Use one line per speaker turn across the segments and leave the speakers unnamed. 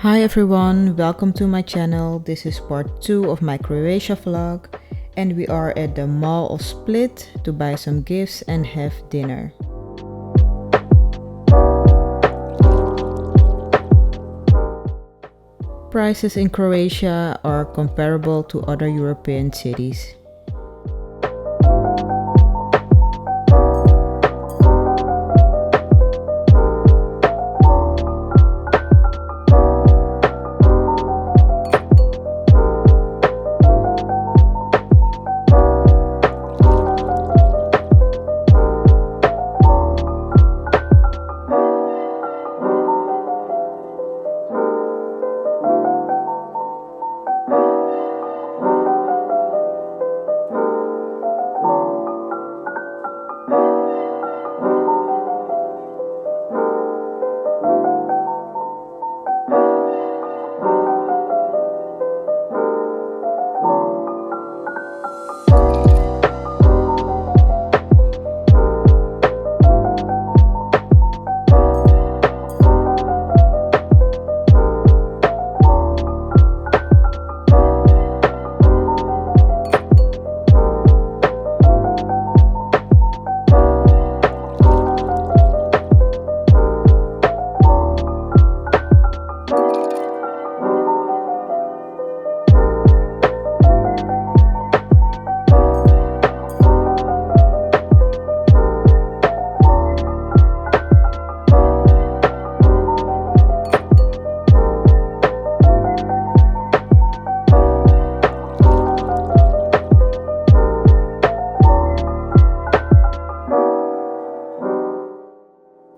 Hi everyone, welcome to my channel. This is part 2 of my Croatia vlog and we are at the Mall of Split to buy some gifts and have dinner. Prices in Croatia are comparable to other European cities.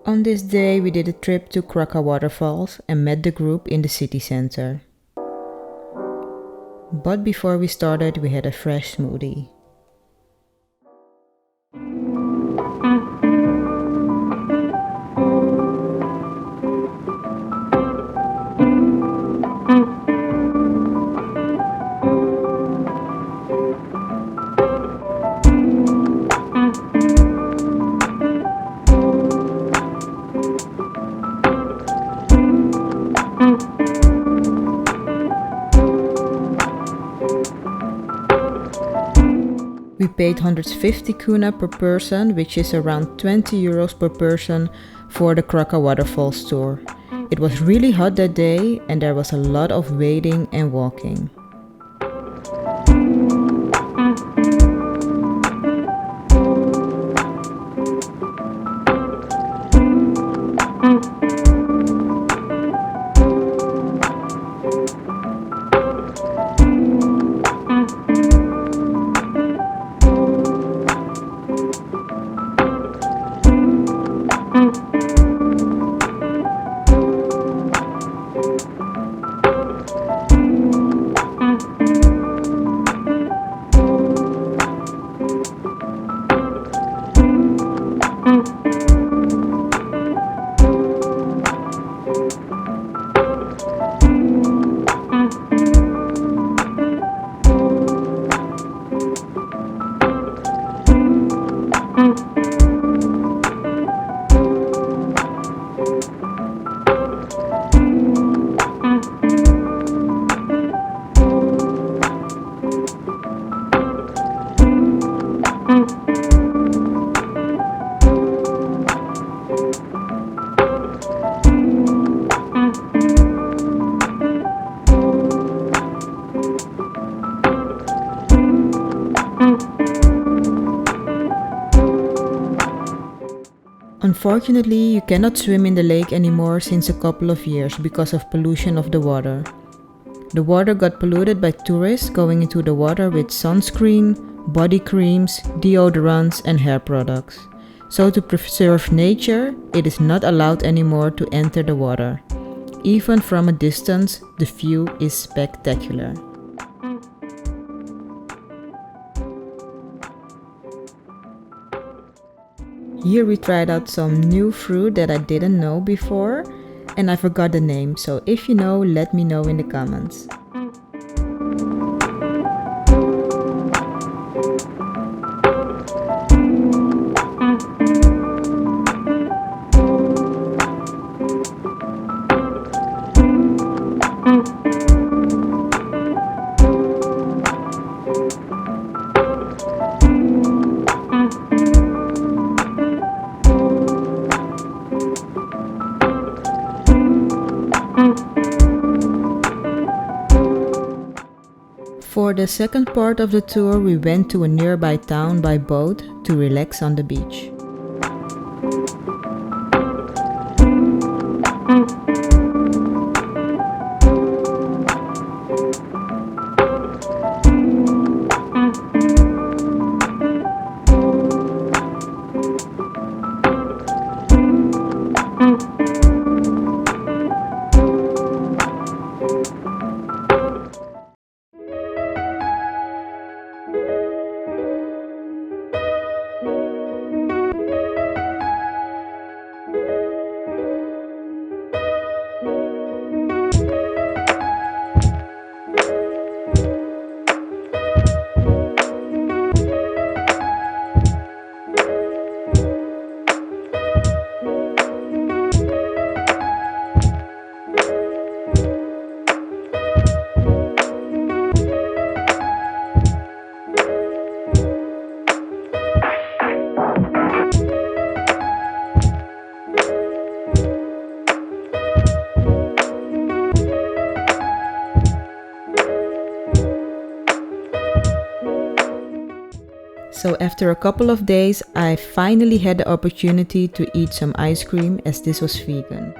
On this day we did a trip to Krka Waterfalls and met the group in the city center. But before we started we had a fresh smoothie. We paid 150 kuna per person, which is around 20 euros per person for the Krka Waterfalls tour. It was really hot that day and there was a lot of waiting and walking. Unfortunately, you cannot swim in the lake anymore since a couple of years because of pollution of the water. The water got polluted by tourists going into the water with sunscreen, body creams, deodorants and hair products. So to preserve nature, it is not allowed anymore to enter the water. Even from a distance, the view is spectacular. Here we tried out some new fruit that I didn't know before and I forgot the name, so if you know, let me know in the comments. For the second part of the tour, we went to a nearby town by boat to relax on the beach. So after a couple of days, I finally had the opportunity to eat some ice cream as this was vegan.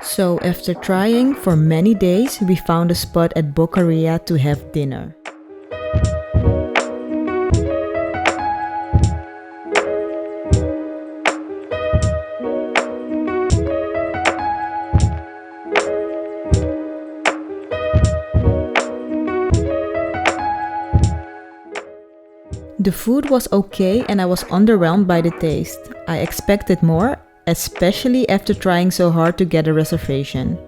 So after trying for many days, we found a spot at Becca to have dinner. The food was okay and I was underwhelmed by the taste. I expected more, especially after trying so hard to get a reservation.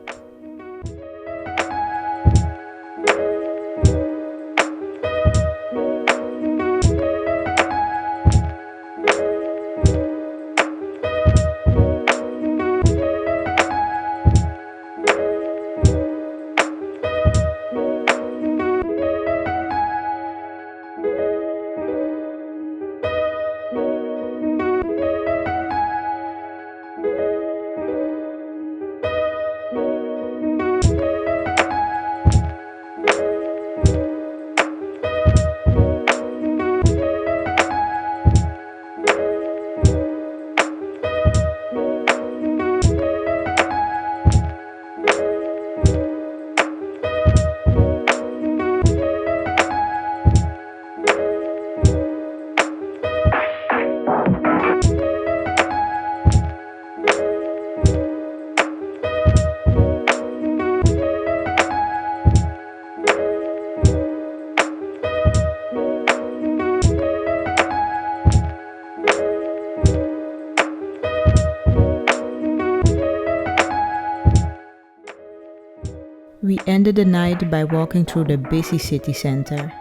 We ended the night by walking through the busy city center.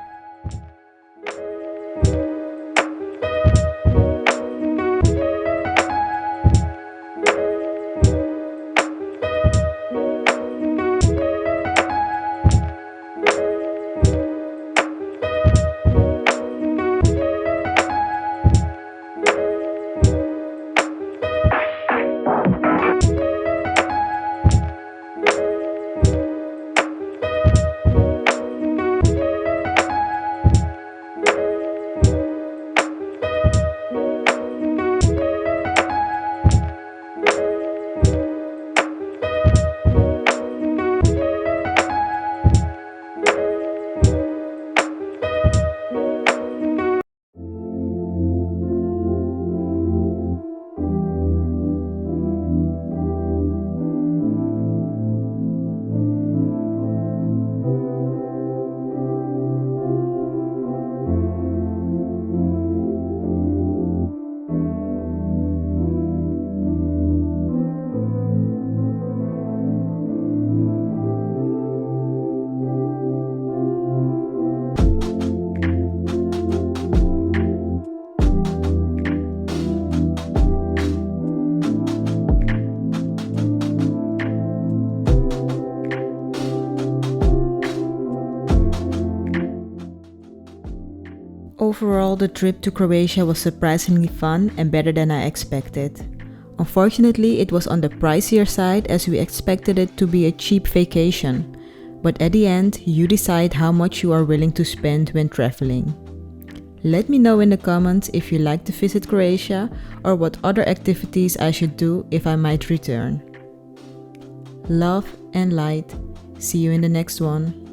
Overall, the trip to Croatia was surprisingly fun and better than I expected. Unfortunately, it was on the pricier side as we expected it to be a cheap vacation, but at the end, you decide how much you are willing to spend when traveling. Let me know in the comments if you like to visit Croatia or what other activities I should do if I might return. Love and light. See you in the next one.